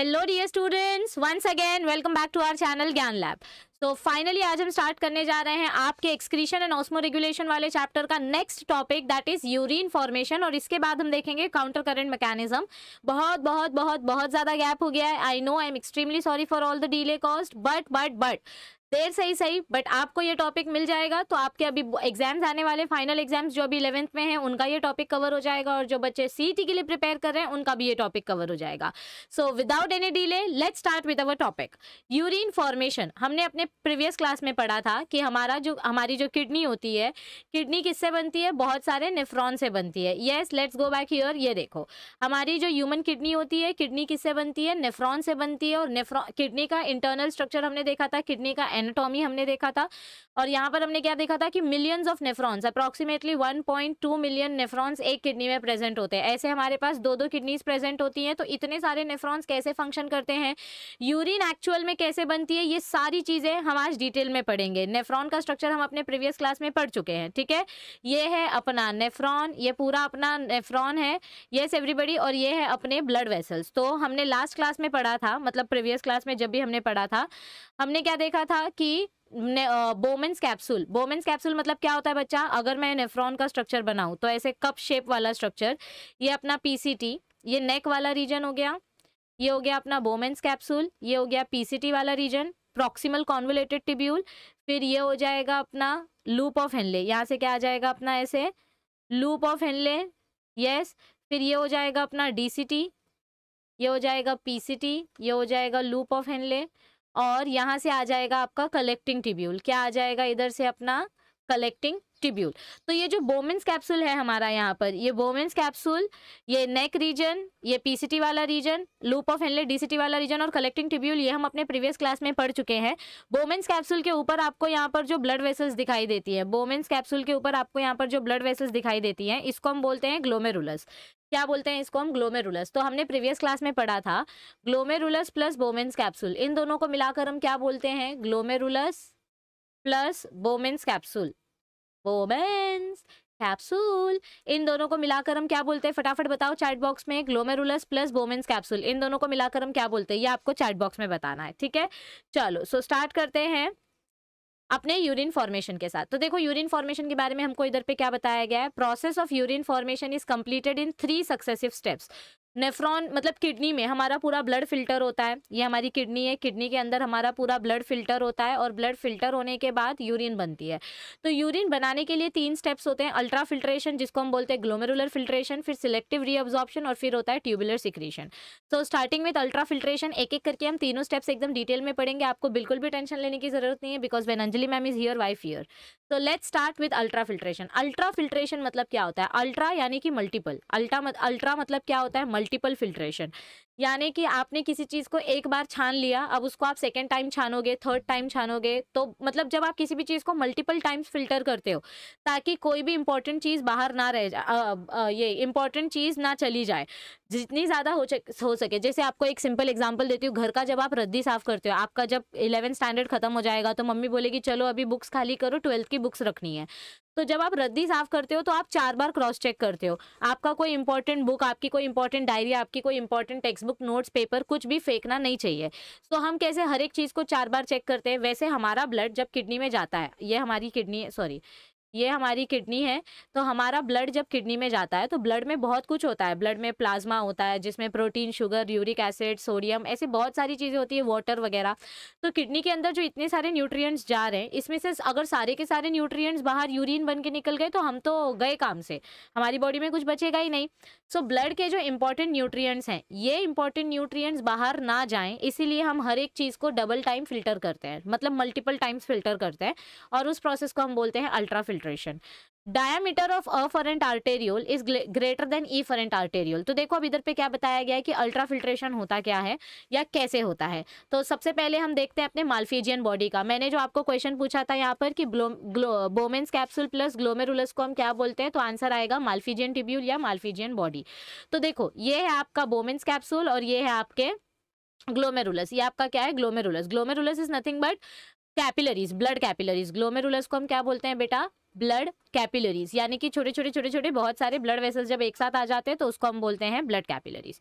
Hello dear students, once again welcome back to our channel Gyan Lab. तो finally आज हम start करने जा रहे हैं आपके एक्सक्रीशन एंड ऑस्मो रेगुलेशन वाले चैप्टर का next topic, that is urine formation. और इसके बाद हम देखेंगे काउंटर करंट मैकेनिज्म। बहुत बहुत बहुत बहुत ज्यादा गैप हो गया है। I know, I am extremely sorry for all the delay cost, but there सही बट आपको ये टॉपिक मिल जाएगा। तो आपके अभी एग्जाम्स आने वाले, फाइनल एग्जाम्स जो अभी 11th में हैं, उनका ये टॉपिक कवर हो जाएगा, और जो बच्चे सीईटी के लिए प्रिपेयर कर रहे हैं उनका भी ये टॉपिक कवर हो जाएगा। So without any delay let's start with our topic urine formation. हमने अपने प्रीवियस क्लास में पढ़ा था कि हमारी जो किडनी होती है, किडनी किससे बनती है? बहुत सारे नेफ्रॉन से बनती है। Yes, let's go back here. ये देखो, हमारी जो ह्यूमन किडनी होती है, किडनी किससे बनती है? नेफ्रॉन से बनती है। और किडनी का इंटरनल स्ट्रक्चर हमने देखा था, किडनी का एनाटॉमी हमने देखा था। और यहाँ पर हमने क्या देखा था कि millions of nephrons, approximately 1.2 million nephrons एक किडनी में प्रेजेंट होते हैं। ऐसे हमारे पास दो किडनीज प्रेजेंट होती हैं। तो इतने सारे नेफ्रॉन्स कैसे फंक्शन करते हैं, यूरिन एक्चुअल में कैसे बनती है, ये सारी चीजें हम आज डिटेल में पढ़ेंगे। नेफ्रॉन का स्ट्रक्चर हम अपने प्रीवियस क्लास में पढ़ चुके हैं, ठीक है। ये है अपना नेफ्रॉन, ये पूरा अपना नेफ्रॉन है, यस एवरीबॉडी। और ये है अपने ब्लड वेसल्स। तो हमने लास्ट क्लास में पढ़ा था, मतलब प्रीवियस क्लास में जब भी हमने पढ़ा था, हमने क्या देखा था कि बोमेन्स कैप्सूल। बोमेन्स कैप्सूल मतलब क्या होता है बच्चा? अगर मैं नेफ्रॉन का स्ट्रक्चर बनाऊं तो ऐसे कप शेप वाला स्ट्रक्चर, ये अपना पीसीटी, ये नेक वाला रीजन हो गया, ये हो गया अपना बोमेन्स कैप्सूल, ये हो गया पीसीटी वाला रीजन, प्रॉक्सिमल कॉन्वोलेटेड टिब्यूल। फिर ये हो जाएगा अपना लूप ऑफ हेनले, यहाँ से क्या आ जाएगा अपना ऐसे लूप ऑफ हेनले, यस। फिर ये हो जाएगा अपना डीसीटी, ये हो जाएगा पीसीटी, ये हो जाएगा लूप ऑफ हेनले। और यहाँ से आ जाएगा आपका कलेक्टिंग टिब्यूल। क्या आ जाएगा इधर से? अपना कलेक्टिंग टिब्यूल। तो ये जो बोमेन्स कैप्सूल है हमारा, यहाँ पर ये बोमेन्स कैप्सूल, ये नेक रीजन, ये पीसीटी वाला region, loop of Henle DCT वाला रीजन और कलेक्टिंग टिब्यूल, ये हम अपने प्रीवियस क्लास में पढ़ चुके हैं। बोमेन्स कैप्सूल के ऊपर आपको यहाँ पर जो ब्लड वेसल्स दिखाई देती है, बोमेन्स कैप्सूल के ऊपर आपको यहाँ पर जो ब्लड वेसल्स दिखाई देती हैं, इसको हम बोलते हैं ग्लोमेरुलस। क्या बोलते हैं इसको हम? ग्लोमेरुलस। तो हमने प्रीवियस क्लास में पढ़ा था ग्लोमेरुलस प्लस बोमेन्स कैप्सूल, इन दोनों को मिलाकर हम क्या बोलते हैं? Glomerulus plus Bowman's capsule. Bowman's capsule, इन दोनों को मिलाकर हम क्या बोलते हैं? फटाफट बताओ चैट बॉक्स में। ग्लोमेरुलस प्लस बोमेन्स कैप्सूल, इन दोनों को मिलाकर हम क्या बोलते हैं? ये आपको चैट बॉक्स में बताना है, ठीक है। चलो सो स्टार्ट करते हैं अपने यूरिन फॉर्मेशन के साथ। तो देखो, यूरिन फॉर्मेशन के बारे में हमको इधर पे क्या बताया गया है? Process of urine formation is completed in 3 successive steps. Nephron मतलब किडनी में हमारा पूरा ब्लड फिल्टर होता है, ये हमारी किडनी है, किडनी के अंदर हमारा पूरा ब्लड फिल्टर होता है, और ब्लड फिल्टर होने के बाद यूरिन बनती है। तो यूरिन बनाने के लिए 3 स्टेप्स होते हैं। अल्ट्रा फिल्ट्रेशन, जिसको हम बोलते हैं ग्लोमेरुलर फिल्ट्रेशन, फिर सिलेक्टिव रीअब्जॉर्प्शन, और फिर होता है ट्यूबुलर सिक्रीशन। तो स्टार्टिंग विद अल्ट्रा फिल्ट्रेशन, एक एक करके हम तीनों स्टेप्स एकदम डिटेल में पढ़ेंगे। आपको बिल्कुल भी टेंशन लेने की जरूरत नहीं है, because when Anjali ma'am is here, why fear. तो let's start with ultra filtration. Ultra filtration मतलब क्या होता है? अल्ट्रा यानी कि मल्टीपल, अल्ट्रा मतलब क्या होता है? Multiple filtration. यानी कि आपने किसी चीज को एक बार छान लिया, अब उसको आप सेकेंड टाइम छानोगे, थर्ड टाइम छानोगे, तो मतलब जब आप किसी भी चीज को मल्टीपल टाइम्स फिल्टर करते हो, ताकि कोई भी इंपॉर्टेंट चीज बाहर ना रह जाए, ये इंपॉर्टेंट चीज ना चली जाए, जितनी ज्यादा हो सके। जैसे आपको एक सिंपल एग्जांपल देती हूँ, घर का जब आप रद्दी साफ करते हो, आपका जब 11th स्टैंडर्ड खत्म हो जाएगा तो मम्मी बोलेगी चलो अभी बुक्स खाली करो, 12th की बुक्स रखनी है। तो जब आप रद्दी साफ करते हो तो आप 4 बार क्रॉस चेक करते हो। आपका कोई इंपॉर्टेंट बुक, आपकी कोई इंपॉर्टेंट डायरी, आपकी कोई important text book, notes, paper, कुछ भी फेंकना नहीं चाहिए। तो हम कैसे हर एक चीज को 4 बार चेक करते हैं, वैसे हमारा ब्लड जब किडनी में जाता है, ये हमारी किडनी है, तो हमारा ब्लड जब किडनी में जाता है तो ब्लड में बहुत कुछ होता है। ब्लड में प्लाज्मा होता है, जिसमें protein, sugar, uric acid, sodium, ऐसी बहुत सारी चीजें होती है, वाटर वगैरह। तो किडनी के अंदर जो इतने सारे न्यूट्रिएंट्स जा रहे हैं, इसमें से अगर सारे के सारे न्यूट्रिएंट्स बाहर यूरिन बन के निकल गए तो हम तो गए काम से, हमारी बॉडी में कुछ बचेगा ही नहीं। सो ब्लड के जो इंपॉर्टेंट न्यूट्रिएंट्स हैं, ये इंपॉर्टेंट न्यूट्रिएंट्स बाहर ना जाएं, इसीलिए हम हर एक चीज को डबल टाइम फिल्टर करते हैं, मतलब मल्टीपल टाइम्स फिल्टर करते हैं, और उस प्रोसेस को हम बोलते हैं ultra filtration. Diameter of afferent arteriole is greater than efferent arteriole. तो देखो अब इधर पे क्या बताया गया है कि अल्ट्रा फिल्ट्रेशन होता क्या है या कैसे होता है। तो सबसे पहले हम देखते हैं अपने माल्फिजियन बॉडी का। मैंने जो आपको क्वेश्चन पूछा था यहाँ पर कि बोमेन्स कैप्सूल प्लस ग्लोमेरुलस को हम क्या बोलते हैं, तो आंसर आएगा माल्फिजियन टिब्यूल या माल्फिजियन बॉडी। तो देखो, ये है आपका बोमेन्स कैप्सूल और ये है आपके ग्लोमेरुलस। ये आपका क्या है? Glomerulus. Glomerulus is nothing but capillaries, blood capillaries. Glomerulus को हम क्या बोलते हैं बेटा? ब्लड कैपिलरीज, यानी कि छोटे छोटे बहुत सारे ब्लड वेसल्स जब एक साथ आ जाते हैं तो उसको हम बोलते हैं ब्लड कैपिलरीज।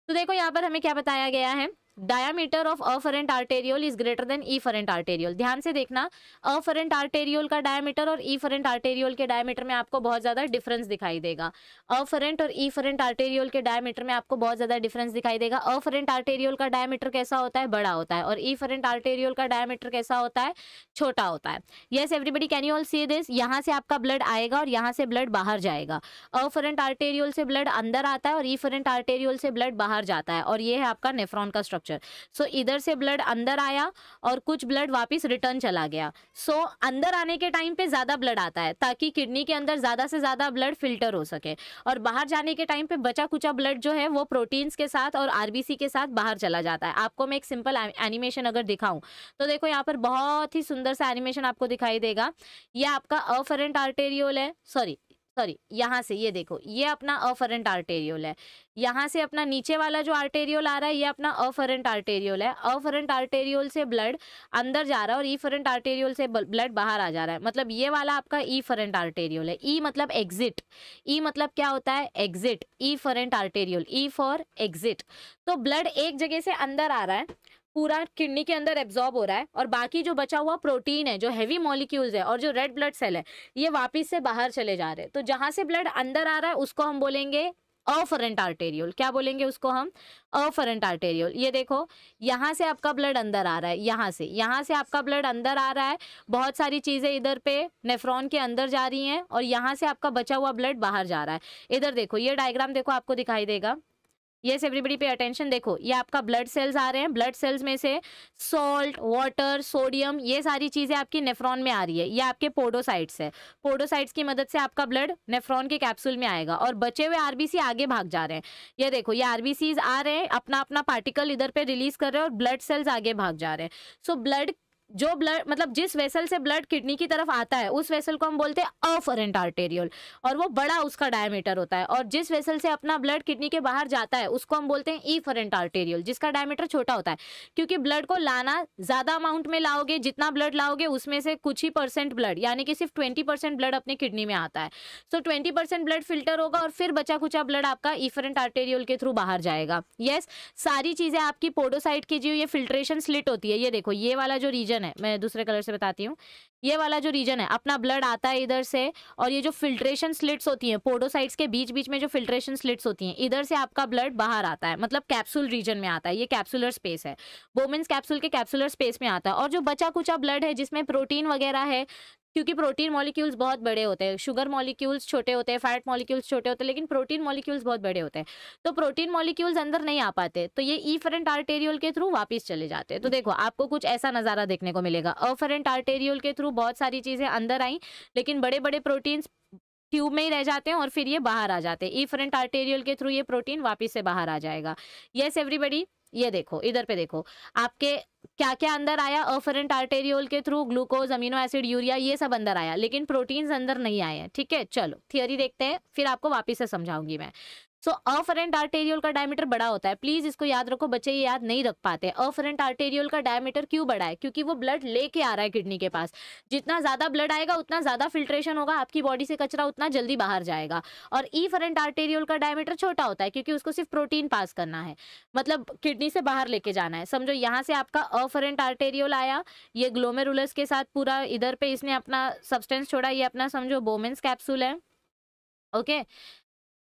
तो देखो यहाँ पर हमें क्या बताया गया है diameter of afferent arteriole is greater than efferent arteriole. ध्यान से देखना, अफरेंट आर्टेरियोल का डायमीटर और इफरेंट आर्टेरियोल के डायमीटर में आपको बहुत ज्यादा डिफरेंस दिखाई देगा। अफरेंट और इफरेंट आर्टेरियोल के डायमीटर में आपको बहुत ज्यादा डिफरेंस दिखाई देगा। अफरेंट आर्टेरियोल का डायमीटर कैसा होता है, बड़ा होता है, और इफरेंट आर्टेरियोल का डायमीटर कैसा होता है, छोटा होता है। Yes everybody, can you all see this? यहाँ से आपका ब्लड आएगा और यहाँ से ब्लड बाहर जाएगा। अफरेंट आर्टेरियोल से ब्लड अंदर आता है और इफरेंट आर्टेरियोल से ब्लड बाहर जाता है, और ये है आपका नेफ्रॉन का स्ट्रक्चर। सो इधर से ब्लड अंदर आया और कुछ ब्लड वापस रिटर्न चला गया। सो अंदर आने के टाइम पे ज्यादा ब्लड आता है ताकि किडनी के अंदर ज्यादा से ज्यादा ब्लड फिल्टर हो सके, और बाहर जाने के टाइम पे बचा कुचा ब्लड जो है वो प्रोटीन्स के साथ और आरबीसी के साथ बाहर चला जाता है। आपको मैं एक सिंपल एनिमेशन अगर दिखाऊं तो देखो यहाँ पर बहुत ही सुंदर सा एनिमेशन आपको दिखाई देगा। ये आपका अफरेंट आर्टेरियोल है, सॉरी यहाँ से ये देखो, ये अपना अफरेंट आर्टेरियोल है। यहाँ से अपना नीचे वाला जो आर्टेरियोल आ रहा है ये अपना अफरेंट आर्टेरियोल है। अफरेंट आर्टेरियोल से ब्लड अंदर जा रहा है और इफरेंट आर्टेरियोल से ब्लड बाहर आ जा रहा है, मतलब ये वाला आपका इफरेंट आर्टेरियोल है। ई मतलब एग्जिट, ई मतलब क्या होता है, exit, efferent arteriole, E for exit. तो ब्लड एक जगह से अंदर आ रहा है, पूरा किडनी के अंदर एब्जॉर्ब हो रहा है, और बाकी जो बचा हुआ प्रोटीन है, जो हेवी मॉलिक्यूल्स है और जो रेड ब्लड सेल है, ये वापस से बाहर चले जा रहे हैं। तो जहां से ब्लड अंदर आ रहा है उसको हम बोलेंगे अफरेंट आर्टेरियोल। क्या बोलेंगे उसको हम, अफरेंट आर्टेरियोल। ये देखो यहाँ से आपका ब्लड अंदर आ रहा है, यहाँ से आपका ब्लड अंदर आ रहा है, बहुत सारी चीजें इधर पे नेफ्रॉन के अंदर जा रही हैं, और यहाँ से आपका बचा हुआ ब्लड बाहर जा रहा है। इधर देखो, ये डायग्राम देखो आपको दिखाई देगा। यस एवरीबडी पे अटेंशन, देखो ये आपका ब्लड सेल्स आ रहे हैं, ब्लड सेल्स में से सॉल्ट, वाटर, सोडियम, ये सारी चीजें आपकी नेफ्रॉन में आ रही है। ये आपके पोडोसाइट्स है, पोडोसाइट्स की मदद से आपका ब्लड नेफ्रॉन के कैप्सूल में आएगा, और बचे हुए आरबीसी आगे भाग जा रहे हैं। ये देखो, ये आरबीसीज आ रहे हैं, अपना अपना पार्टिकल इधर पे रिलीज कर रहे हैं, और ब्लड सेल्स आगे भाग जा रहे हैं। सो ब्लड, जो ब्लड मतलब जिस वेसल से ब्लड किडनी की तरफ आता है उस वेसल को हम बोलते हैं अफरेंट आर्टेरियोल, और वो बड़ा उसका डायमीटर होता है। और जिस वेसल से अपना ब्लड किडनी के बाहर जाता है उसको हम बोलते हैं इफरेंट आर्टेरियोल, जिसका डायमीटर छोटा होता है। क्योंकि ब्लड को लाना ज्यादा अमाउंट में लाओगे, जितना ब्लड लाओगे उसमें से कुछ ही % ब्लड, यानी कि सिर्फ 20% ब्लड अपने किडनी में आता है। सो 20% ब्लड फिल्टर होगा और फिर बचा कुचा ब्लड आपका इफरेंट आर्टेरियोल के थ्रू बाहर जाएगा। यस, सारी चीजें आपकी पोडोसाइट की जो ये फिल्ट्रेशन स्लिट होती है, ये देखो ये वाला जो रीजन है, मैं दूसरे कलर से बताती हूँ, ये वाला जो रीजन है, अपना ब्लड आता है इधर से, और ये जो फिल्ट्रेशन स्लिट्स होती हैं पोडोसाइट्स के बीच बीच में, जो फिल्ट्रेशन स्लिट्स होती हैं, इधर से आपका ब्लड बाहर आता है, मतलब कैप्सूल रीजन में आता है। ये कैप्सुलर स्पेस है, बोमेन्स कैप्सूल के कैप्सुलर स्पेस में आता है। और जो बचा कुचा ब्लड है जिसमें प्रोटीन वगैरह है, क्योंकि प्रोटीन मॉलिक्यूल्स बहुत बड़े होते हैं, शुगर मॉलिक्यूल्स छोटे होते हैं, फैट मॉलिक्यूल्स छोटे होते हैं, लेकिन प्रोटीन मॉलिक्यूल्स बहुत बड़े होते हैं, तो प्रोटीन मॉलिक्यूल्स अंदर नहीं आ पाते, तो ये इफरेंट आर्टेरियोल के थ्रू वापस चले जाते हैं। तो देखो आपको कुछ ऐसा नजारा देखने को मिलेगा, अफरेंट आर्टेरियोल के थ्रू बहुत सारी चीजें अंदर आई, लेकिन बड़े बड़े प्रोटीन्स ट्यूब में ही रह जाते हैं और फिर ये बाहर आ जाते हैं। इफरेंट आर्टेरियोल के थ्रू ये प्रोटीन वापस से बाहर आ जाएगा। यस एवरीबडी, ये देखो इधर पे देखो आपके क्या क्या अंदर आया, अफरेंट आर्टेरियोल के through glucose, amino acid, urea, ये सब अंदर आया, लेकिन प्रोटीन्स अंदर नहीं आए हैं। ठीक है, चलो थियरी देखते हैं, फिर आपको वापस से समझाऊंगी मैं। सो अफरेंट आर्टेरियोल का डायमीटर बड़ा होता है, प्लीज इसको याद रखो, बच्चे ये याद नहीं रख पाते। अफरेंट आर्टेरियोल का डायमीटर क्यों बड़ा है, क्योंकि वो ब्लड लेके आ रहा है किडनी के पास। जितना ज्यादा ब्लड आएगा उतना ज्यादा फिल्ट्रेशन होगा, आपकी बॉडी से कचरा उतना जल्दी बाहर जाएगा। और इफरेंट आर्टेरियोल का डायमीटर छोटा होता है, क्योंकि उसको सिर्फ प्रोटीन पास करना है, मतलब किडनी से बाहर लेके जाना है। समझो यहाँ से आपका अफरेंट आर्टेरियोल आया, ये ग्लोमेरुलस के साथ पूरा इधर पे इसने अपना सब्सटेंस छोड़ा, ये अपना समझो बोमेन्स कैप्सूल है। ओके,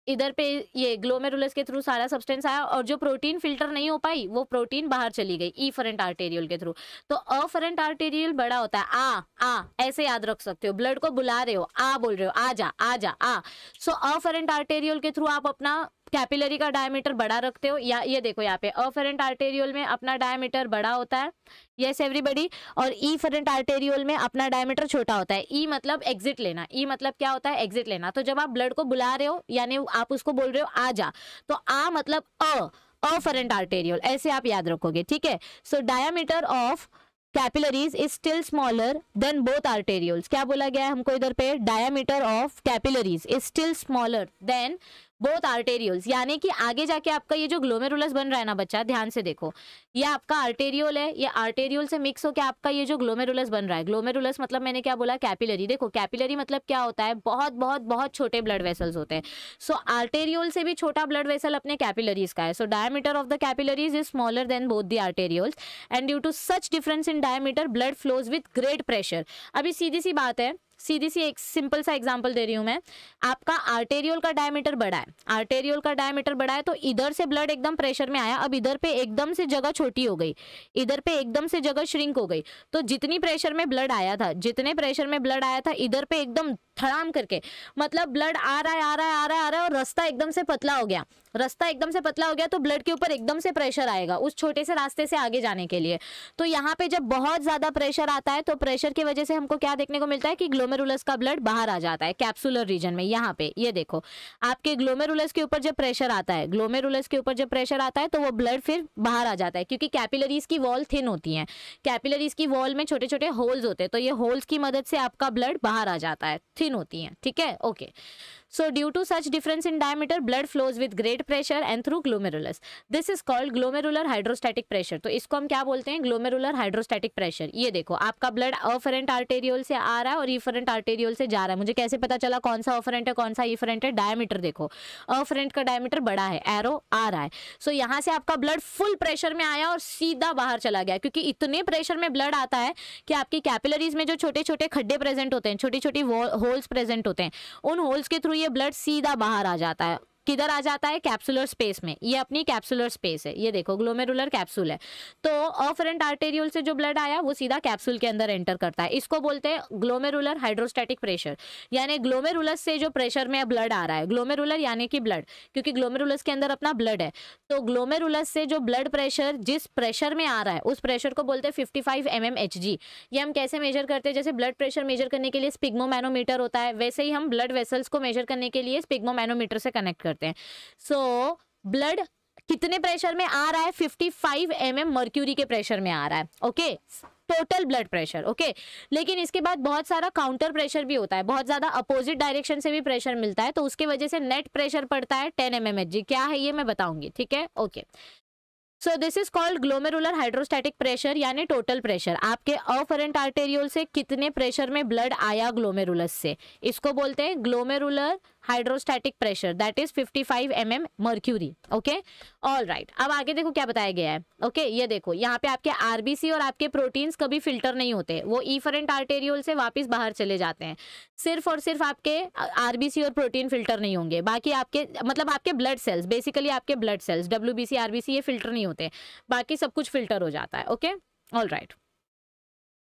इधर पे ये ग्लोमेरुलस के थ्रू सारा सब्सटेंस आया, और जो प्रोटीन फिल्टर नहीं हो पाई वो प्रोटीन बाहर चली गई इफरेंट आर्टेरियोल के थ्रू। तो अफरेंट आर्टेरियोल बड़ा होता है, आ ऐसे याद रख सकते हो, ब्लड को बुला रहे हो, आ बोल रहे हो, आ जा आ जा आ। सो अफरेंट आर्टेरियोल के थ्रू आप अपना कैपिलरी का डायमीटर बड़ा रखते हो, या ये देखो यहाँ पे अफरेंट आर्टेरियोल में अपना डायमीटर बड़ा होता है। यस एवरीबडी, और इफरेंट आर्टेरियोल में अपना डायमीटर छोटा होता है। ई मतलब एग्जिट लेना, ई मतलब क्या होता है, एग्जिट लेना। तो जब आप ब्लड को बुला रहे हो, यानी आप उसको बोल रहे हो आ जा, तो आ मतलब अफरेंट आर्टेरियोल, ऐसे आप याद रखोगे। ठीक है, so diameter of capillaries is still smaller than both arterioles. क्या बोला गया है हमको इधर पे, diameter of capillaries is still smaller than both arterioles, यानी कि आगे जाके आपका ये जो ग्लोमेरुलस बन रहा है ना बच्चा, ध्यान से देखो, ये आपका आर्टेरियोल है, ये आर्टेरियोल से मिक्स होकर आपका ये जो ग्लोमेरुलस बन रहा है, ग्लोमेरुलस मतलब मैंने क्या बोला, कैपिलरी। देखो कैपिलरी मतलब क्या होता है, बहुत बहुत बहुत छोटे ब्लड वेसल्स होते हैं। सो आर्टेरियोल से भी छोटा ब्लड वेसल अपने कैपिलरीज का है। So diameter of the capillaries is smaller than both the arterioles and due to such difference in diameter blood flows with great pressure. अभी सीधी सी बात है, सीधी सी एक सिंपल सा एग्जांपल दे रही हूं मैं, आपका आर्टेरियोल का डायमीटर बड़ा है, आर्टेरियोल का डायमीटर बड़ा है, तो इधर से ब्लड एकदम प्रेशर में आया, अब इधर पे एकदम से जगह छोटी हो गई, इधर पे एकदम से जगह श्रिंक हो गई, तो जितनी प्रेशर में ब्लड आया था, जितने प्रेशर में ब्लड आया था, इधर पे एकदम धड़ाम करके, मतलब ब्लड आ रहा है आ रहा है आ रहा है आ रहा है और रास्ता एकदम से पतला हो गया, रास्ता एकदम से पतला हो गया, तो ब्लड के ऊपर एकदम से प्रेशर आएगा उस छोटे से रास्ते से आगे जाने के लिए। तो यहाँ पे जब बहुत ज्यादा प्रेशर आता है, तो प्रेशर की वजह से हमको क्या देखने को मिलता है कि ग्लोमेरुलस का ब्लड बाहर आ जाता है कैप्सुलर रीजन में। यहाँ पे ये देखो, आपके ग्लोमेरुलस के ऊपर जब प्रेशर आता है, ग्लोमेरुलस के ऊपर जब प्रेशर आता है, तो वो ब्लड फिर बाहर आ जाता है, क्योंकि कैपिलरीज की वॉल थिन होती है, कैपिलरीज की वॉल में छोटे छोटे होल्स होते हैं, तो ये होल्स की मदद से आपका ब्लड बाहर आ जाता है, थिन होती है, ठीक है, okay. So due to such difference in diameter, blood flows with great pressure and through glomerulus. This is called glomerular hydrostatic pressure. तो इसको हम क्या बोलते हैं, glomerular hydrostatic pressure। ये देखो आपका ब्लड अफरेंट आर्टेरियोल से आ रहा है और इफरेंट आर्टेरियोल से जा रहा है। मुझे कैसे पता चला कौन सा अफरेंट है कौन सा इफरेंट है, डायमीटर देखो, अफरेंट का डायमीटर बड़ा है, एरो आ रहा है। सो यहाँ से आपका ब्लड फुल प्रेशर में आया और सीधा बाहर चला गया, क्योंकि इतने प्रेशर में ब्लड आता है कि आपकी कैपिलरीज में जो छोटे छोटे खड्डे प्रेजेंट होते हैं, छोटी छोटी होल्स प्रेजेंट होते हैं, उन होल्स के थ्रू ये ब्लड सीधा बाहर आ जाता है। किधर आ जाता है, कैप्सुलर स्पेस में, ये अपनी कैप्सुलर स्पेस है, ये देखो ग्लोमेरुलर कैप्सूल है। तो अफरेंट आर्टेरियोल से जो ब्लड आया वो सीधा कैप्सूल के अंदर एंटर करता है, इसको बोलते हैं ग्लोमेरुलर हाइड्रोस्टैटिक प्रेशर, यानी ग्लोमेरुलस से जो प्रेशर में ब्लड आ रहा है, ग्लोमेरुलर यानी कि ब्लड, क्योंकि ग्लोमेरुलस के अंदर अपना ब्लड है, तो ग्लोमेरुलस से जो ब्लड प्रेशर जिस प्रेशर में आ रहा है उस प्रेशर को बोलते हैं 55 mmHg। ये हम कैसे मेजर करते हैं, जैसे ब्लड प्रेशर मेजर करने के लिए स्पिग्मोमैनोमीटर होता है, वैसे ही हम ब्लड वेसल्स को मेजर करने के लिए स्पिग्मोमैनोमीटर से कनेक्ट करते हैं। सो ब्लड कितने प्रेशर में आ रहा है, 55 mm मर्क्यूरी के प्रेशर में आ रहा है, okay, total blood pressure, okay. लेकिन इसके बाद बहुत सारा काउंटर प्रेशर भी होता है, बहुत ज्यादा अपोजिट डायरेक्शन से भी प्रेशर मिलता है, तो उसकी वजह से नेट प्रेशर पड़ता है 10 mmHg। क्या है ये मैं बताऊंगी, ठीक है, okay. So this is called glomerular hydrostatic pressure, यानी टोटल प्रेशर, आपके अफरेंट आर्टेरियोल से कितने प्रेशर में ब्लड आया ग्लोमेरुलस से, इसको बोलते हैं glomerular hydrostatic pressure, that is 55 mm mercury, okay, all right. अब आगे देखो क्या बताया गया है, ओके, ये देखो यहाँ पे आपके आरबीसी और आपके प्रोटीन्स कभी फिल्टर नहीं होते, वो इफरेंट आर्टेरियोल से वापस बाहर चले जाते हैं, सिर्फ और सिर्फ आपके आरबीसी और प्रोटीन फिल्टर नहीं होंगे, बाकी आपके मतलब आपके ब्लड सेल्स, बेसिकली आपके ब्लड सेल्स डब्ल्यूबीसी आरबीसी ये फिल्टर नहीं होते, बाकी सब कुछ फिल्टर हो जाता है, ओके, ऑल राइट।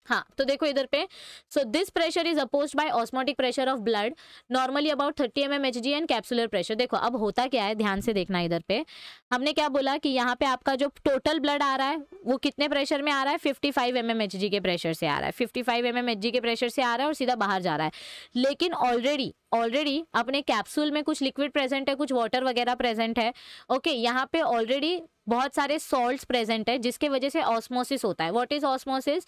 हाँ, तो देखो इधर पे, so this pressure is opposed by osmotic pressure of blood normally about 30 mmHg and capsular pressure. देखो अब होता क्या है, ध्यान से देखना इधर पे, हमने क्या बोला कि यहाँ पे आपका जो टोटल ब्लड आ रहा है वो कितने प्रेशर में आ रहा है, 55 mmHg के प्रेशर से आ रहा है, 55 mmHg के प्रेशर से आ रहा है और सीधा बाहर जा रहा है। लेकिन ऑलरेडी अपने कैप्सूल में कुछ लिक्विड प्रेजेंट है, कुछ वाटर वगैरह प्रेजेंट है, ओके, यहाँ पे ऑलरेडी बहुत सारे सॉल्ट्स प्रेजेंट है, जिसके वजह से ऑस्मोसिस होता है। What is osmosis,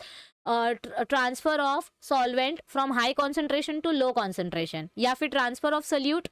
transfer of solvent from high concentration to low concentration, या फिर ट्रांसफर ऑफ सल्यूट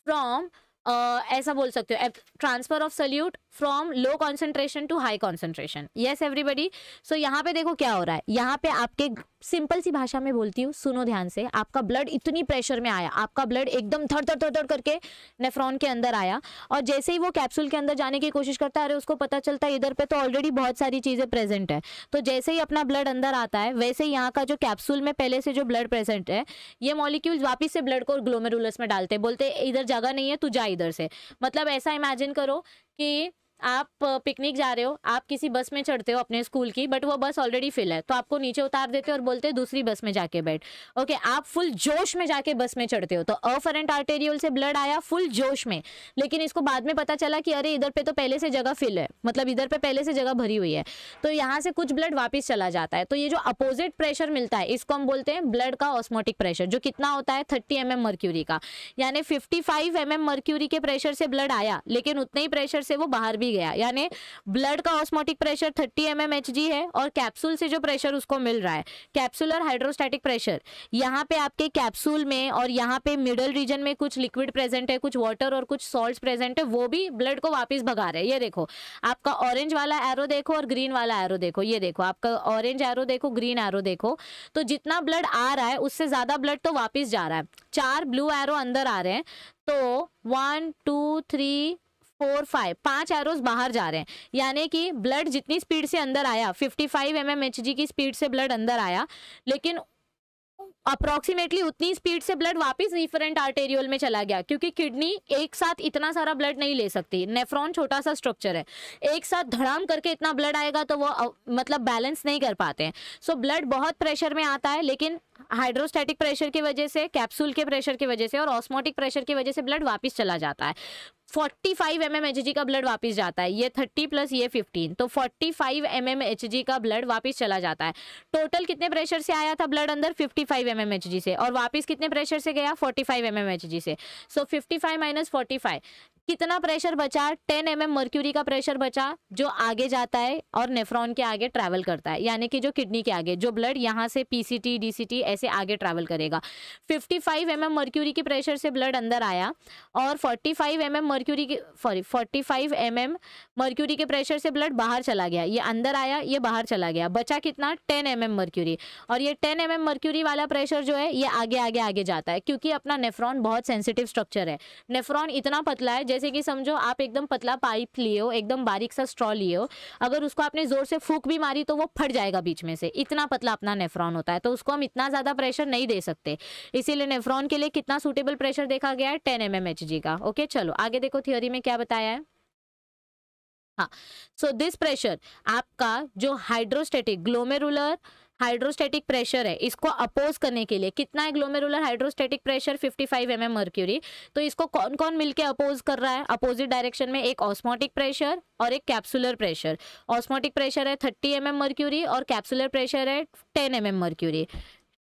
फ्रॉम ऐसा बोल सकते हो, transfer of solute from low concentration to high concentration, yes everybody. So यहाँ पे देखो क्या हो रहा है, यहाँ पे आपके सिंपल सी भाषा में बोलती हूँ, सुनो ध्यान से, आपका ब्लड इतनी प्रेशर में आया, आपका ब्लड एकदम थर थर थर थर करके नेफ्रॉन के अंदर आया, और जैसे ही वो कैप्सूल के अंदर जाने की कोशिश करता है, अरे उसको पता चलता है इधर पे तो ऑलरेडी बहुत सारी चीजें प्रेजेंट है, तो जैसे ही अपना ब्लड अंदर आता है, वैसे ही यहाँ का जो कैप्सूल में पहले से जो ब्लड प्रेजेंट है, ये मॉलिक्यूल्स वापिस से ब्लड को ग्लोमेरुलस में डालते हैं, बोलते इधर जगह नहीं है, तू जा इधर से। मतलब ऐसा इमेजिन करो कि आप पिकनिक जा रहे हो, आप किसी बस में चढ़ते हो अपने स्कूल की, बट वो बस ऑलरेडी फिल है, तो आपको नीचे उतार देते हो और बोलते हैं दूसरी बस में जाके बैठ, ओके, आप फुल जोश में जाके बस में चढ़ते हो, तो अफरेंट आर्टेरियोल से ब्लड आया फुल जोश में, लेकिन इसको बाद में पता चला कि अरे इधर पे तो पहले से जगह फिल है, मतलब इधर पे पहले से जगह भरी हुई है, तो यहाँ से कुछ ब्लड वापिस चला जाता है। तो ये जो अपोजिट प्रेशर मिलता है, इसको हम बोलते हैं ब्लड का ऑस्मोटिक प्रेशर, जो कितना होता है 30 mm मर्क्यूरी का, यानी 55 mm मर्क्यूरी के प्रेशर से ब्लड आया, लेकिन उतने ही प्रेशर से वो बाहर भी गया, यानी ब्लड का ऑस्मोटिक प्रेशर 30 mmHg है और कैप्सूल से जो प्रेशर उसको मिल रहा है, कैप्सुलर हाइड्रोस्टैटिक प्रेशर, यहाँ पे आपके कैप्सूल में और यहाँ पे मिडल रीजन में कुछ लिक्विड प्रेजेंट है, कुछ वाटर और कुछ सॉल्ट्स प्रेजेंट है, वो भी ब्लड को वापस भगा रहे हैं। ये देखो आपका ऑरेंज वाला एरो देखो और ग्रीन वाला एरो देखो, ये देखो आपका ऑरेंज एरो देखो, ग्रीन एरो देखो, तो जितना ब्लड आ रहा है उससे ज्यादा ब्लड तो वापस जा रहा है। 4 ब्लू एरो अंदर आ रहे हैं, तो 1 2 3 4 5 एरोज बाहर जा रहे हैं, यानी कि ब्लड जितनी स्पीड से अंदर आया 55 mmHg की स्पीड से ब्लड अंदर आया, लेकिन अप्रोक्सीमेटली उतनी स्पीड से ब्लड वापस रिफरेंट आर्टेरियोल में चला गया, क्योंकि किडनी एक साथ इतना सारा ब्लड नहीं ले सकती, नेफ्रॉन छोटा सा स्ट्रक्चर है, एक साथ धड़ाम करके इतना ब्लड आएगा तो वो मतलब बैलेंस नहीं कर पाते हैं। सो ब्लड बहुत प्रेशर में आता है, लेकिन हाइड्रोस्टैटिक प्रेशर की वजह से, कैप्सूल के प्रेशर की वजह से और ऑस्मोटिक प्रेशर की वजह से ब्लड वापस चला जाता है। 45 mmHg का ब्लड वापस जाता है, ये 30 प्लस ये 15, तो 45 mmHg का ब्लड वापस चला जाता है। टोटल कितने प्रेशर से आया था ब्लड अंदर? 55 mmHg से, और वापस कितने प्रेशर से गया? 45 mmHg से। सो 55 माइनस 45 कितना प्रेशर बचा? 10 mm मर्क्यूरी का प्रेशर बचा, जो आगे जाता है और नेफ्रॉन के आगे ट्रैवल करता है, यानी कि जो किडनी के आगे, जो ब्लड यहाँ से पीसीटी डीसीटी ऐसे आगे ट्रैवल करेगा। 55 mm मर्क्यूरी के प्रेशर से ब्लड अंदर आया और 45 mm मर्क्यूरी के 45 mm मर्क्यूरी के प्रेशर से ब्लड बाहर चला गया, ये अंदर आया, ये बाहर चला गया, बचा कितना? 10 mm मर्क्यूरी। और ये 10 mm मर्क्यूरी वाला प्रेशर जो है ये आगे आगे आगे जाता है, क्योंकि अपना नेफ्रॉन बहुत सेंसिटिव स्ट्रक्चर है। नेफ्रॉन इतना पतला है, जैसे कि समझो आप एकदम पतला पाइप लिए हो, एकदम बारीक सा स्ट्रॉ लिए हो, अगर उसको आपने जोर से फूंक भी मारी तो वो फट जाएगा बीच में से, इतना पतला अपना नेफ्रॉन होता है, तो उसको हम इतना ज्यादा प्रेशर नहीं दे सकते। इसीलिए नेफ्रॉन के लिए कितना सूटेबल प्रेशर देखा गया है? 10 mmHg का। ओके, चलो आगे देखो थियोरी में क्या बताया है। हाँ, सो दिस प्रेशर आपका जो हाइड्रोस्टेटिक ग्लोमेरुलर हाइड्रोस्टेटिक प्रेशर है, इसको अपोज करने के लिए कितना है glomerular hydrostatic pressure? 55 mm mercury. तो इसको कौन कौन मिलके अपोज कर रहा है अपोजिट डायरेक्शन में? एक ऑस्मोटिक प्रेशर और एक कैप्सुलर प्रेशर। ऑस्मोटिक प्रेशर है 30 mm मर्क्यूरी और कैप्सुलर प्रेशर है 10 mm mercury,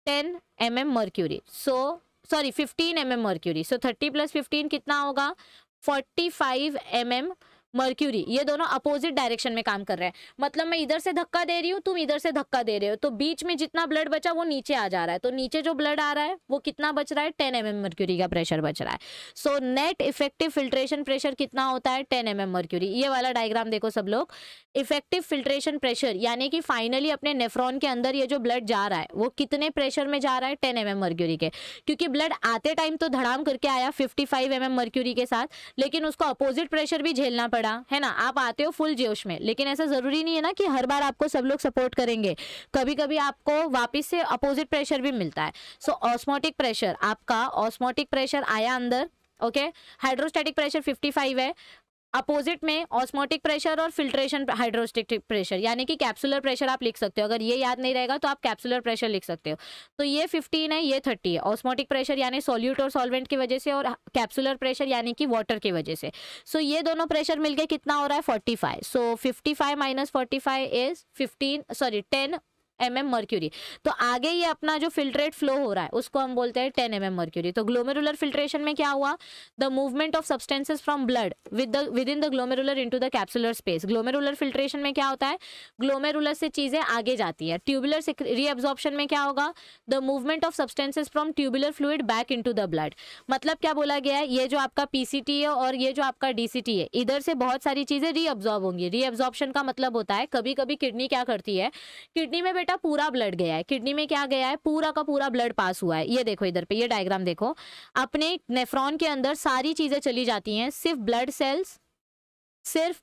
10 mm mercury. So sorry 15 mm mercury. So 30 plus 15 कितना होगा? 45 mm मर्क्यूरी। ये दोनों अपोजिट डायरेक्शन में काम कर रहे हैं, मतलब मैं इधर से धक्का दे रही हूँ, तुम इधर से धक्का दे रहे हो, तो बीच में जितना ब्लड बचा वो नीचे आ जा रहा है, तो नीचे जो ब्लड आ रहा है वो कितना बच रहा है? 10 mm मर्क्यूरी का प्रेशर बच रहा है। So net effective filtration pressure कितना होता है? 10 mm मर्क्यूरी। ये वाला डायग्राम देखो सब लोग, इफेक्टिव फिल्ट्रेशन प्रेशर यानी कि फाइनली अपने नेफ्रॉन के अंदर ये जो ब्लड जा रहा है वो कितने प्रेशर में जा रहा है? 10 mm मर्क्यूरी के, क्योंकि ब्लड आते टाइम तो धड़ाम करके आया 55 mm मर्क्यूरी के साथ, लेकिन उसको अपोजिट प्रेशर भी झेलना पड़ा, है ना। आप आते हो फुल जोश में, लेकिन ऐसा जरूरी नहीं है ना कि हर बार आपको सब लोग सपोर्ट करेंगे, कभी कभी आपको वापस से अपोजिट प्रेशर भी मिलता है। सो ऑस्मोटिक प्रेशर, आपका ऑस्मोटिक प्रेशर आया अंदर, ओके, हाइड्रोस्टैटिक प्रेशर 55 है, अपोजिट में ऑस्मोटिक प्रेशर और फिल्ट्रेशन हाइड्रोस्टैटिक प्रेशर यानी कि कैप्सुलर प्रेशर आप लिख सकते हो, अगर ये याद नहीं रहेगा तो आप कैप्सुलर प्रेशर लिख सकते हो। तो ये 15 है, ये 30 है। ऑस्मोटिक प्रेशर यानी सॉल्यूट और सॉल्वेंट की वजह से, और कैप्सुलर प्रेशर यानी कि वाटर की वजह से। सो ये दोनों प्रेशर मिलके कितना हो रहा है? 45। सो 55 माइनस 45 इज 10 mm मर्क्यूरी। तो आगे ये अपना जो फिल्ट्रेट फ्लो हो रहा है उसको हम बोलते हैं 10 mm मर्क्यूरी। तो ग्लोमेरुलर फिल्ट्रेशन में क्या हुआ? The movement of substances from blood with in the glomerular into the capsular space. Glomerular filtration में क्या होता है? ग्लोमेरुलर से चीजें आगे जाती है। ट्यूबुलर रीअब्जॉर्प्शन में क्या होगा? The movement of substances from tubular fluid back into the blood. मतलब क्या बोला गया है? ये जो आपका पीसीटी है और ये जो आपका डीसीटी है, इधर से बहुत सारी चीजें रीअब्जॉर्ब होंगी। रीअब्जॉर्प्शन का मतलब होता है कभी कभी किडनी क्या करती है, किडनी में पूरा ब्लड गया है, किडनी में क्या गया है? पूरा का पूरा ब्लड पास हुआ है। ये देखो इधर पे, ये डायग्राम देखो, अपने नेफ्रॉन के अंदर सारी चीजें चली जाती हैं, सिर्फ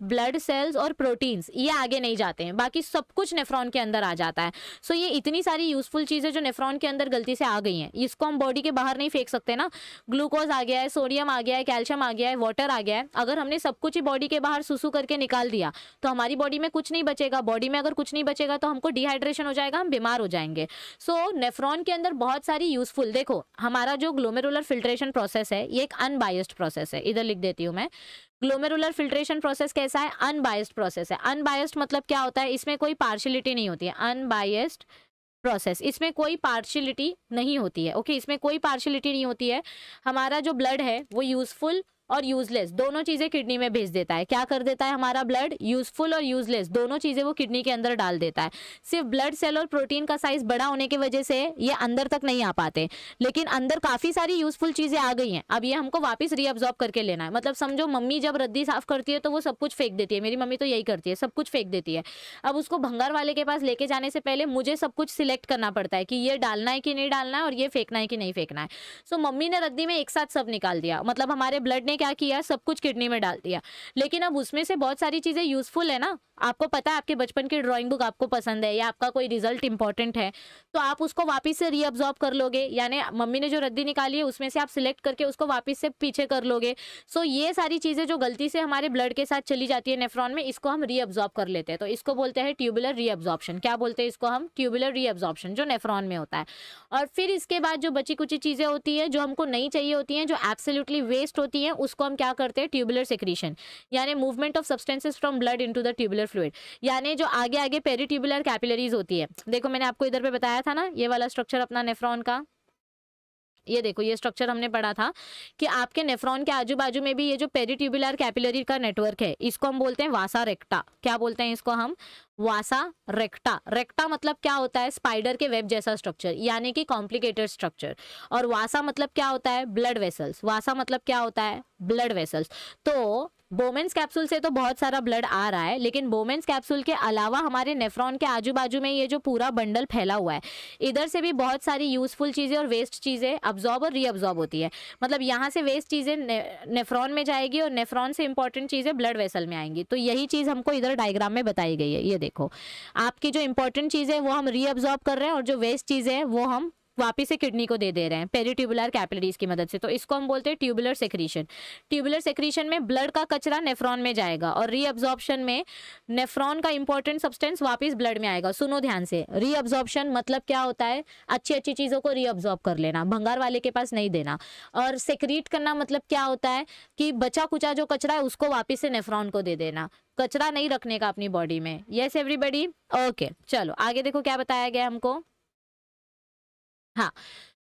ब्लड सेल्स और प्रोटीन्स ये आगे नहीं जाते हैं, बाकी सब कुछ नेफ्रॉन के अंदर आ जाता है। सो ये इतनी सारी यूजफुल चीजें जो नेफ्रॉन के अंदर गलती से आ गई हैं, इसको हम बॉडी के बाहर नहीं फेंक सकते ना। ग्लूकोज आ गया है, सोडियम आ गया है, कैल्शियम आ गया है, वाटर आ गया है, अगर हमने सब कुछ ही बॉडी के बाहर सुसु करके निकाल दिया तो हमारी बॉडी में कुछ नहीं बचेगा। बॉडी में अगर कुछ नहीं बचेगा तो हमको डिहाइड्रेशन हो जाएगा, हम बीमार हो जाएंगे। सो नेफ्रॉन के अंदर बहुत सारी यूजफुल, देखो हमारा जो ग्लोमेरुलर फिल्ट्रेशन प्रोसेस है ये एक अनबायस्ड प्रोसेस है, इधर लिख देती हूँ मैं। ग्लोमेरुलर फिल्ट्रेशन प्रोसेस कैसा है? अनबायस्ड प्रोसेस है। अनबायस्ड मतलब क्या होता है? इसमें कोई पार्शियलिटी नहीं होती है। अनबायस्ड प्रोसेस, इसमें कोई पार्शियलिटी नहीं होती है। ओके, इसमें कोई पार्शियलिटी नहीं होती है। हमारा जो ब्लड है वो यूजफुल और यूजलेस दोनों चीजें किडनी में भेज देता है। क्या कर देता है हमारा ब्लड? यूजफुल और यूजलेस दोनों चीजें वो किडनी के अंदर डाल देता है। सिर्फ ब्लड सेल और प्रोटीन का साइज बड़ा होने की वजह से ये अंदर तक नहीं आ पाते, लेकिन अंदर काफी सारी यूजफुल चीजें आ गई हैं। अब ये हमको वापस रीअब्सॉर्ब करके लेना है। मतलब समझो मम्मी जब रद्दी साफ करती है तो वो सब कुछ फेंक देती है, मेरी मम्मी तो यही करती है, सब कुछ फेंक देती है। अब उसको भंगार वाले के पास लेके जाने से पहले मुझे सब कुछ सिलेक्ट करना पड़ता है कि ये डालना है कि नहीं डालना है और ये फेंकना है कि नहीं फेंकना है। सो मम्मी ने रद्दी में एक साथ सब निकाल दिया, मतलब हमारे ब्लड ने क्या किया, सब कुछ किडनी में डाल दिया। लेकिन अब उसमें से बहुत सारी चीजें यूजफुल है ना। आपको पता है आपके बचपन की ड्राइंग बुक आपको पसंद है या आपका कोई रिजल्ट इंपॉर्टेंट है, तो आप उसको वापस से रीअब्सॉर्ब कर लोगे, यानी मम्मी ने जो रद्दी निकाली है उसमें से आप सिलेक्ट करके उसको वापस से पीछे कर लोगे। सो ये सारी चीजें जो गलती से हमारे ब्लड के साथ चली जाती है नेफ्रॉन में, इसको हम रीअब्सॉर्ब कर लेते हैं। तो इसको बोलते हैं ट्यूबुलर रीअब्सॉर्प्शन। क्या बोलते हैं इसको हम? ट्यूबुलर रीअब्सॉर्प्शन, जो नेफ्रॉन में होता है। और फिर इसके बाद जो बची कुछ चीजें होती है जो हमको नहीं चाहिए होती हैं, जो एब्सोल्युटली वेस्ट होती हैं, उसको हम क्या करते हैं? ट्यूबुलर सेक्रीशन, यानी movement of substances from blood into the tubular fluid. यानी जो आगे आगे पेरिट्यूबुलर कैपिलरीज होती है, देखो मैंने आपको इधर पे बताया था ना, ये वाला स्ट्रक्चर अपना नेफ्रॉन का, ये देखो ये स्ट्रक्चर हमने पढ़ा था कि आपके नेफ्रॉन के आजू बाजू में भी ये जो पेरिट्यूबुलर कैपिलरी का नेटवर्क है, इसको हम बोलते हैं वासा रेक्टा। क्या बोलते हैं इसको हम? वासा रेक्टा। रेक्टा मतलब क्या होता है? स्पाइडर के वेब जैसा स्ट्रक्चर, यानी कि कॉम्प्लिकेटेड स्ट्रक्चर। और वासा मतलब क्या होता है? Blood vessels. वासा मतलब क्या होता है? Blood vessels. तो बोमेन्स कैप्सूल से तो बहुत सारा ब्लड आ रहा है, लेकिन बोमेन्स कैप्सूल के अलावा हमारे नेफ्रॉन के आजू बाजू में ये जो पूरा बंडल फैला हुआ है, इधर से भी बहुत सारी यूजफुल चीजें और वेस्ट चीजें अब्जॉर्ब और रीअब्जॉर्ब होती है। मतलब यहाँ से वेस्ट चीजें नेफ्रॉन में जाएगी और नेफ्रॉन से इंपॉर्टेंट चीजें ब्लड वेसल में आएंगी। तो यही चीज हमको इधर डायग्राम में बताई गई है। ये देखो आपकी जो इंपॉर्टेंट चीजें वो हम रीअब्जॉर्ब कर रहे हैं और जो वेस्ट चीजें हैं वो हम वापिस से किडनी को दे रहे हैं पेरिट्यूबुलर कैपिलरीज की मदद से। तो इसको हम बोलते हैं ट्यूबुलर सेक्रीशन। ट्यूबुलर सेक्रीशन में ब्लड का कचरा नेफ्रॉन में जाएगा और रीअब्जॉर्प्शन में नेफ्रॉन का इंपॉर्टेंट सब्सटेंस वापस ब्लड में आएगा। सुनो ध्यान से, रीअब्जॉर्प्शन मतलब क्या होता है? अच्छी अच्छी चीजों को रीअब्जॉर्ब कर लेना, भंगार वाले के पास नहीं देना। और सेक्रीट करना मतलब क्या होता है? कि बचा कुचा जो कचरा है उसको वापिस से नेफ्रॉन को दे देना, कचरा नहीं रखने का अपनी बॉडी में। Yes everybody? ओके चलो आगे देखो क्या बताया गया हमको। हाँ,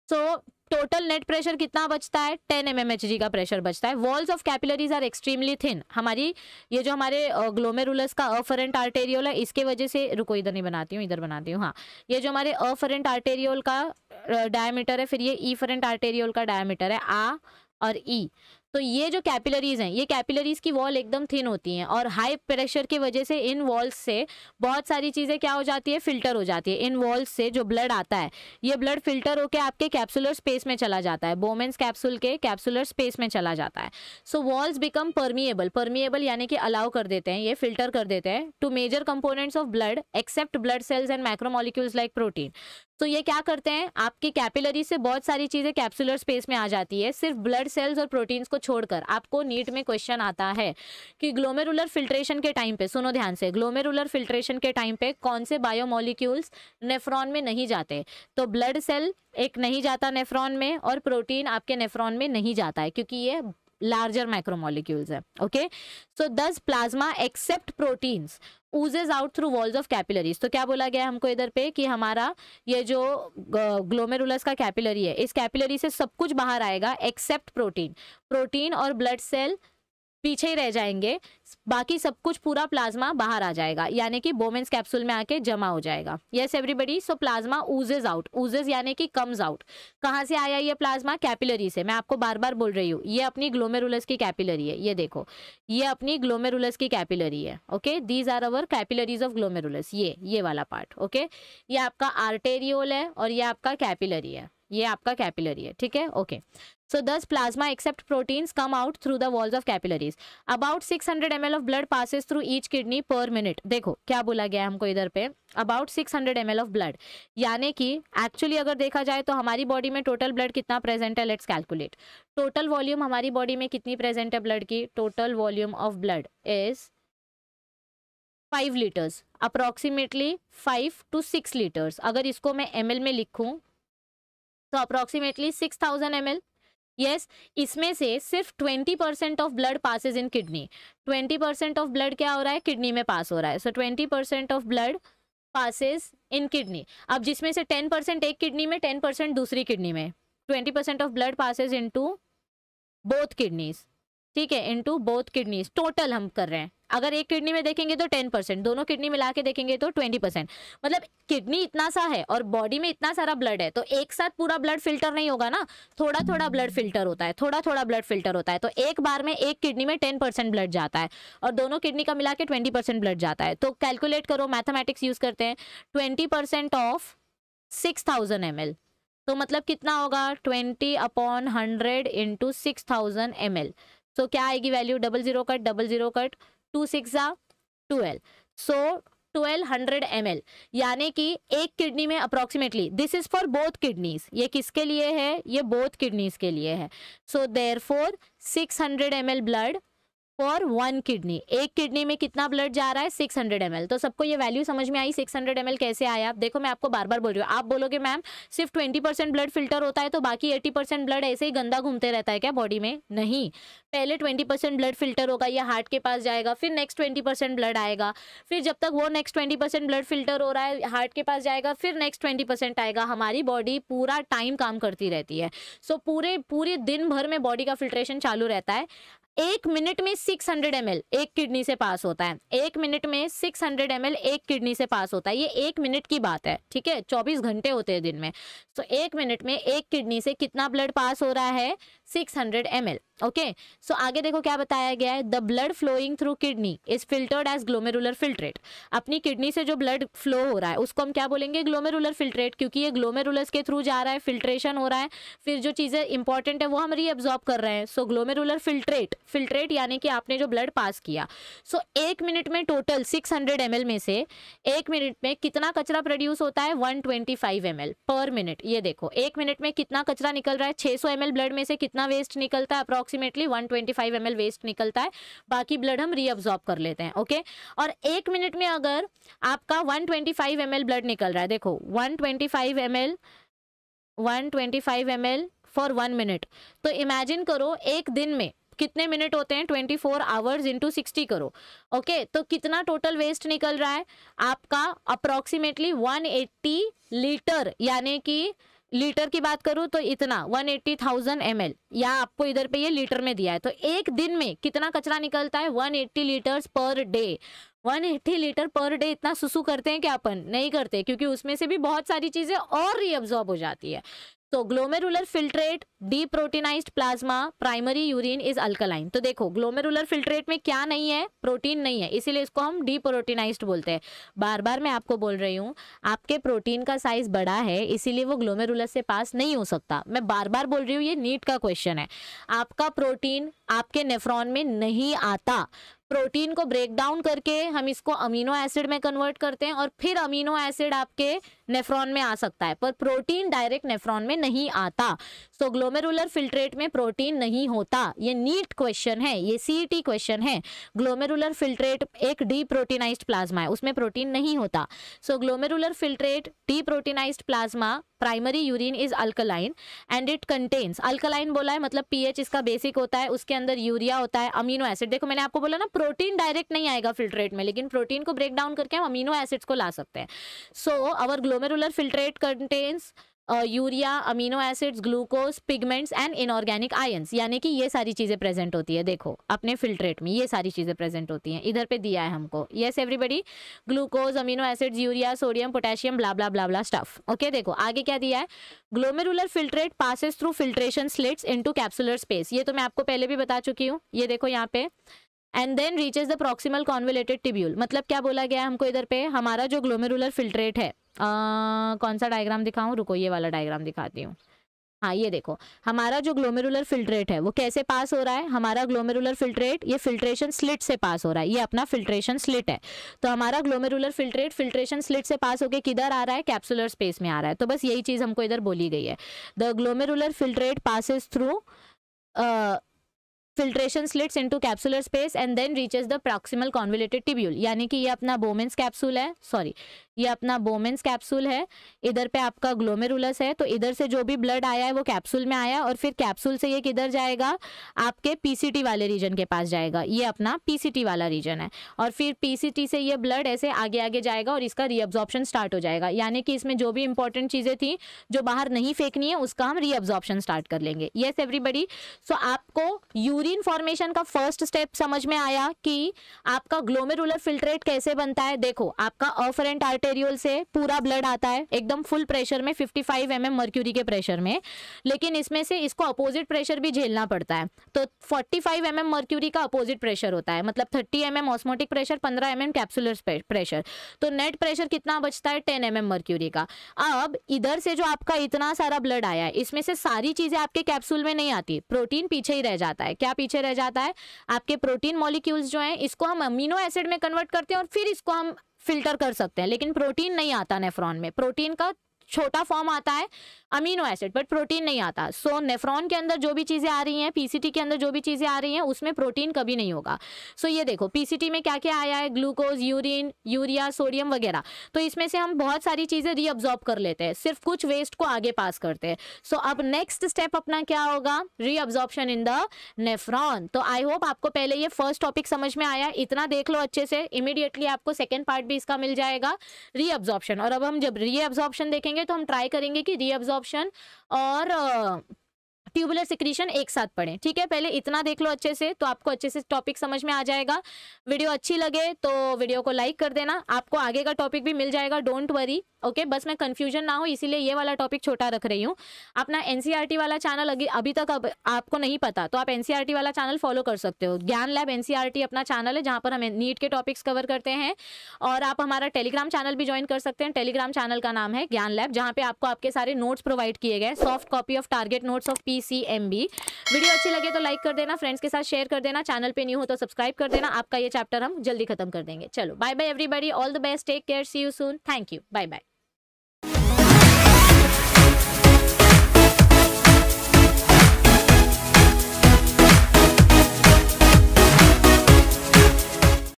सो टोटल नेट प्रेशर कितना बचता है? 10 mmHg का प्रेशर बचता है। Walls of capillaries are extremely thin. हमारी ये जो हमारे ग्लोमेरुलस का अफरेंट आर्टेरियोल है, इसके वजह से, रुको इधर नहीं बनाती हूँ, इधर बनाती हूँ। हाँ, ये जो हमारे अफरेंट आर्टेरियोल का डायमीटर है, फिर ये ईफरेंट आर्टेरियोल का डायमीटर है आ और ई। तो ये जो कैपिलरीज हैं, ये कैपिलरीज की वॉल एकदम थिन होती हैं और हाई प्रेशर की वजह से इन वॉल्स से बहुत सारी चीजें क्या हो जाती है? फिल्टर हो जाती है। इन वॉल्स से जो ब्लड आता है, ये ब्लड फिल्टर होकर आपके कैप्सुलर स्पेस में चला जाता है, बोमेन्स कैप्सूल के कैप्सुलर स्पेस में चला जाता है। सो वॉल्स बिकम परमिएबल। परमिएबल यानी कि अलाउ कर देते हैं, ये फिल्टर कर देते हैं two major components of blood except blood cells and macromolecules like protein. तो ये क्या करते हैं? आपकी कैपिलरी से बहुत सारी चीजें कैप्सुलर स्पेस में आ जाती है, सिर्फ ब्लड सेल्स और प्रोटीन्स को छोड़कर। आपको नीट में क्वेश्चन आता है कि ग्लोमेरुलर फिल्ट्रेशन के टाइम पे, सुनो ध्यान से, ग्लोमेरुलर फिल्ट्रेशन के टाइम पे कौन से बायोमोलिक्यूल्स नेफ्रॉन में नहीं जाते? तो ब्लड सेल एक नहीं जाता नेफ्रॉन में और प्रोटीन आपके नेफ्रॉन में नहीं जाता है, क्योंकि ये लार्जर मैक्रोमोलिक्यूल्स है। Okay, so this plasma except proteins oozes out through walls of capillaries। तो क्या बोला गया हमको इधर पे कि हमारा ये जो ग्लोमेरुलस का कैपिलरी है, इस कैपिलरी से सब कुछ बाहर आएगा एक्सेप्ट प्रोटीन। प्रोटीन और ब्लड सेल पीछे ही रह जाएंगे, बाकी सब कुछ पूरा प्लाज्मा बाहर आ जाएगा, यानी कि बोमेन्स कैप्सूल में आके जमा हो जाएगा। Yes everybody? So plasma oozes out. Oozes यानी कि कम्स आउट। कहाँ से आया ये प्लाज्मा? कैपिलरी से। मैं आपको बार बार बोल रही हूँ, ये अपनी ग्लोमेरुलस की कैपिलरी है। ये देखो, ये अपनी ग्लोमेरुलस की कैपिलरी है। Okay, these are our capillaries of glomerulus. ये वाला पार्ट। ओके, ये आपका आर्टेरियोल है और ये आपका कैपिलरी है, ये आपका कैपिलरी है। ठीक है, okay. So thus plasma except proteins come out through the walls of capillaries. About 600 ml of blood passes through each kidney per minute. देखो क्या बोला गया हमको इधर पे, about 600 ml of blood, यानी कि एक्चुअली अगर देखा जाए तो हमारी बॉडी में टोटल ब्लड कितना प्रेजेंट है? Let's calculate. टोटल वॉल्यूम हमारी बॉडी में कितनी प्रेजेंट है ब्लड की? Total volume of blood is 5 litres, approximately 5 to 6 litres. अगर इसको मैं ml में लिखूं तो अप्रोक्सीमेटली 6000 ml। यस, इसमें से सिर्फ 20% of blood passes in kidney. 20% of blood क्या हो रहा है? किडनी में पास हो रहा है। So 20% of blood passes in kidney. अब जिसमें से 10% एक किडनी में, 10% दूसरी किडनी में, 20% of blood passes into both kidneys. ठीक है, इनटू बोथ किडनीज, टोटल हम कर रहे हैं। अगर एक किडनी में देखेंगे तो 10%, दोनों किडनी मिला के देखेंगे तो 20%। मतलब किडनी इतना सा है और बॉडी में इतना सारा ब्लड है, तो एक साथ पूरा ब्लड फिल्टर नहीं होगा ना, थोड़ा थोड़ा ब्लड फिल्टर होता है, थोड़ा थोड़ा ब्लड फिल्टर होता है। तो एक बार में एक किडनी में 10% ब्लड जाता है और दोनों किडनी का मिला के 20% ब्लड जाता है। तो कैलकुलेट करो, मैथमेटिक्स यूज करते हैं। 20% ऑफ 6000 ml, तो मतलब कितना होगा, 20/100 इंटू 6000 ml। सो क्या आएगी वैल्यू, डबल जीरो कट 2 6 12, सो 1200 ml, यानी कि एक किडनी में approximately, this is for both kidneys, ये किसके लिए है, ये बोथ किडनीज के लिए है। So therefore 600 ml blood for 1 kidney, एक किडनी में कितना ब्लड जा रहा है, 600 ml। तो सबको ये वैल्यू समझ में आई, 600 ml कैसे आया। देखो मैं आपको बार बार बोल रही हूँ, आप बोलोगे मैम सिर्फ 20% ब्लड फिल्टर होता है तो बाकी 80% ब्लड ऐसे ही गंदा घूमते रहता है क्या बॉडी में? नहीं, पहले 20% ब्लड फिल्टर होगा, ये हार्ट के पास जाएगा, फिर नेक्स्ट 20% ब्लड आएगा, फिर जब तक वो नेक्स्ट 20% ब्लड फिल्टर हो रहा है हार्ट के पास जाएगा, फिर नेक्स्ट 20% आएगा। हमारी बॉडी पूरा टाइम काम करती रहती है। सो पूरे दिन भर में बॉडी का फिल्ट्रेशन चालू रहता है। एक मिनट में 600 ml एक किडनी से पास होता है, एक मिनट में 600 ml एक किडनी से पास होता है। ये एक मिनट की बात है, ठीक है, 24 घंटे होते हैं दिन में। तो एक मिनट में एक किडनी से कितना ब्लड पास हो रहा है, 600 ml। ओके, सो आगे देखो क्या बताया गया है, the blood flowing through kidney is filtered as glomerular filtrate. अपनी किडनी से जो ब्लड फ्लो हो रहा है उसको हम क्या बोलेंगे, ग्लोमेरुलर फिल्ट्रेट, क्योंकि ये ग्लोमेरुलस के थ्रू जा रहा है, फिल्ट्रेशन हो रहा है, फिर जो चीजें इंपॉर्टेंट है वो हम रीअब्सॉर्ब कर रहे हैं। सो ग्लोमेरुलर फिल्ट्रेट यानी कि आपने जो ब्लड पास किया। सो एक मिनट में टोटल 600 ml में से एक मिनट में कितना कचरा प्रोड्यूस होता है, 125 ml पर मिनट। ये देखो एक मिनट में कितना कचरा निकल रहा है, 600 ml ब्लड में से कितना वेस्ट निकलता है, अप्रोक्सीमेटली 125 ml वेस्ट निकलता है, बाकी ब्लड हम रीअब्सॉर्ब कर लेते हैं। ओके, और एक मिनट में अगर आपका 125 ml ब्लड निकल रहा है, देखो 125 ml फॉर 1 मिनट, तो इमेजिन करो एक दिन में कितने मिनट होते हैं, 24 आवर्स इंटू 60 करो। ओके, तो कितना टोटल वेस्ट निकल रहा है आपका, अप्रोक्सीमेटली 180 लीटर, यानी कि लीटर की बात करूं तो इतना 180,000 ml, या आपको इधर पे ये लीटर में दिया है। तो एक दिन में कितना कचरा निकलता है, 180 litres per day. 180 litre per day, इतना सुसु करते हैं क्या अपन? नहीं करते, क्योंकि उसमें से भी बहुत सारी चीजें और रीअब्सॉर्ब हो जाती है। तो glomerular filtrate, deproteinized plasma, primary urine is alkaline. तो देखो ग्लोमेरुलर फिल्ट्रेट में क्या नहीं है, प्रोटीन नहीं है, इसीलिए इसको हम डीप्रोटीनाइज्ड बोलते हैं। बार बार मैं आपको बोल रही हूँ, आपके प्रोटीन का साइज बड़ा है इसीलिए वो ग्लोमेरुलर से पास नहीं हो सकता। मैं बार बार बोल रही हूँ, ये नीट का क्वेश्चन है। आपका प्रोटीन आपके नेफ्रॉन में नहीं आता, प्रोटीन को ब्रेक डाउन करके हम इसको अमीनो एसिड में कन्वर्ट करते हैं और फिर अमीनो एसिड आपके नेफ्रॉन में आ सकता है, पर प्रोटीन डायरेक्ट नेफ्रॉन में नहीं आता। सो ग्लोमेरुलर फिल्ट्रेट में प्रोटीन नहीं होता। ये नीट क्वेश्चन है, ये सीईटी क्वेश्चन है। ग्लोमेरुलर फिल्ट्रेट एक डीप्रोटीनाइज्ड प्लाज्मा है, उसमें प्रोटीन नहीं होता। So glomerular filtrate deproteinized plasma, primary urine is alkaline and it contains, alkaline बोला है मतलब पीएच इसका बेसिक होता है, उसके अंदर यूरिया होता है, अमीनो एसिड। देखो मैंने आपको बोला ना, प्रोटीन डायरेक्ट नहीं आएगा फिल्ट्रेट में, लेकिन प्रोटीन को ब्रेक डाउन करके हम अमीनो एसिड्स को ला सकते हैं। So our glomerular filtrate contains urea, amino acids, glucose, pigments and inorganic ions, यानी कि ये सारी चीजें प्रेजेंट होती है। देखो अपने फिल्ट्रेट में ये सारी चीजें प्रेजेंट होती हैं, इधर पे दिया है हमको। Yes everybody, glucose, amino acids, urea, sodium, potassium, blah blah blah blah stuff. Okay, देखो आगे क्या दिया है, glomerular filtrate passes through filtration slits into capsular space. ये तो मैं आपको पहले भी बता चुकी हूँ, ये देखो यहाँ पे, and then reaches the proximal convoluted tubule. मतलब क्या बोला गया है हमको इधर पे, हमारा जो ग्लोमेरुलर फिल्ट्रेट है, कौन सा डायग्राम दिखाऊं, रुको ये वाला डायग्राम दिखाती हूँ। हाँ ये देखो, हमारा जो ग्लोमेरुलर फिल्ट्रेट है वो कैसे पास हो रहा है, हमारा ग्लोमेरुलर फिल्ट्रेट ये फिल्ट्रेशन स्लिट से पास हो रहा है, ये अपना फिल्ट्रेशन स्लिट है। तो हमारा ग्लोमेरुलर फिल्ट्रेट फिल्ट्रेशन स्लिट से पास होकर किधर आ रहा है, कैप्सुलर स्पेस में आ रहा है। तो बस यही चीज हमको इधर बोली गई है, the glomerular filtrate passes through filtration slits into capsular space and then reaches the proximal convoluted tubule. यानी कि ये अपना बोमेंस कैप्सूल है, सॉरी ये अपना बोमेंस कैप्सूल है, इधर पे आपका ग्लोमेरुलस है। तो इधर से जो भी ब्लड आया है वो कैप्सूल में आया और फिर कैप्सूल से ये किधर जाएगा, आपके पीसीटी वाले रीजन के पास जाएगा। ये अपना पीसीटी वाला रीजन है और फिर पीसीटी से ये ब्लड ऐसे आगे आगे जाएगा और इसका रीअब्जॉर्प्शन स्टार्ट हो जाएगा। यानी कि इसमें जो भी इंपॉर्टेंट चीजें थी जो बाहर नहीं फेंकनी है उसका हम रीअब्जॉर्प्शन स्टार्ट कर लेंगे। यस एवरीबडी, सो आपको यूरिन फॉर्मेशन का फर्स्ट स्टेप समझ में आया कि आपका ग्लोमेरुलर फिल्ट्रेट कैसे बनता है। देखो आपका अफरेंट आर्टेरियोल से पूरा ब्लड आता है एकदम फुल प्रेशर में 55 mm मर्क्यूरी के प्रेशर में, लेकिन इसमें से इसको अपोजिट प्रेशर भी झेलना पड़ता है। तो 45 mm मर्क्यूरी का अपोजिट प्रेशर होता है, मतलब 30 mm osmotic pressure, 15 mm capsular pressure. तो नेट प्रेशर कितना बचता है 10 mm मर्क्यूरी का। अब इधर से जो आपका इतना सारा ब्लड आया है इसमें से सारी चीजें आपके कैप्सूल में नहीं आती, प्रोटीन पीछे ही रह जाता है। क्या पीछे रह जाता है? आपके प्रोटीन मॉलिक्यूल्स जो हैं इसको हम अमीनो एसिड में कन्वर्ट करते हैं और फिर इसको हम फिल्टर कर सकते हैं, लेकिन प्रोटीन नहीं आता नेफ्रॉन में। प्रोटीन का छोटा फॉर्म आता है अमीनो एसिड, बट प्रोटीन नहीं आता। सो नेफ्रॉन के अंदर जो भी चीजें आ रही हैं, पीसीटी के अंदर जो भी चीजें आ रही हैं उसमें प्रोटीन कभी नहीं होगा। सो ये देखो पीसीटी में क्या क्या आया है, ग्लूकोज, यूरिन, यूरिया, सोडियम वगैरह। तो इसमें से हम बहुत सारी चीजें रीअब्जॉर्ब कर लेते हैं, सिर्फ कुछ वेस्ट को आगे पास करते हैं। सो अब नेक्स्ट स्टेप अपना क्या होगा? Reabsorption in the nephron. तो आई होप आपको पहले ये फर्स्ट टॉपिक समझ में आया, इतना देख लो अच्छे से, इमीडिएटली आपको सेकेंड पार्ट भी इसका मिल जाएगा, रीअब्जॉर्प्शन। और अब हम जब रीअब्जॉर्प्शन देखेंगे तो हम ट्राई करेंगे कि रीअब्जॉर्प्शन और ट्यूबुलर सिक्रीशन एक साथ पढ़ें। ठीक है, पहले इतना देख लो अच्छे से तो आपको अच्छे से टॉपिक समझ में आ जाएगा। वीडियो अच्छी लगे तो वीडियो को लाइक कर देना, आपको आगे का टॉपिक भी मिल जाएगा, डोंट वरी। ओके, बस मैं कंफ्यूजन ना हो इसीलिए ये वाला टॉपिक छोटा रख रही हूँ। अपना एनसीईआरटी वाला चैनल अभी तक आपको नहीं पता तो आप एनसीईआरटी वाला चैनल फॉलो कर सकते हो। ज्ञान लैब एनसीईआरटी अपना चैनल है जहाँ पर हम नीट के टॉपिक्स कवर करते हैं। और आप हमारा टेलीग्राम चैनल भी ज्वाइन कर सकते हैं। टेलीग्राम चैनल का नाम है ज्ञान लैब, जहाँ पे आपको आपके सारे नोट्स प्रोवाइड किए गए, soft copy of target notes of PCMB. Video अच्छी लगे तो लाइक कर देना, फ्रेंड्स के साथ शेयर कर देना, चैनल पे न्यू हो तो सब्सक्राइब कर देना। आपका ये चैप्टर हम जल्दी खत्म कर देंगे। चलो bye bye everybody, all the best, take care, see you soon, thank you, bye bye.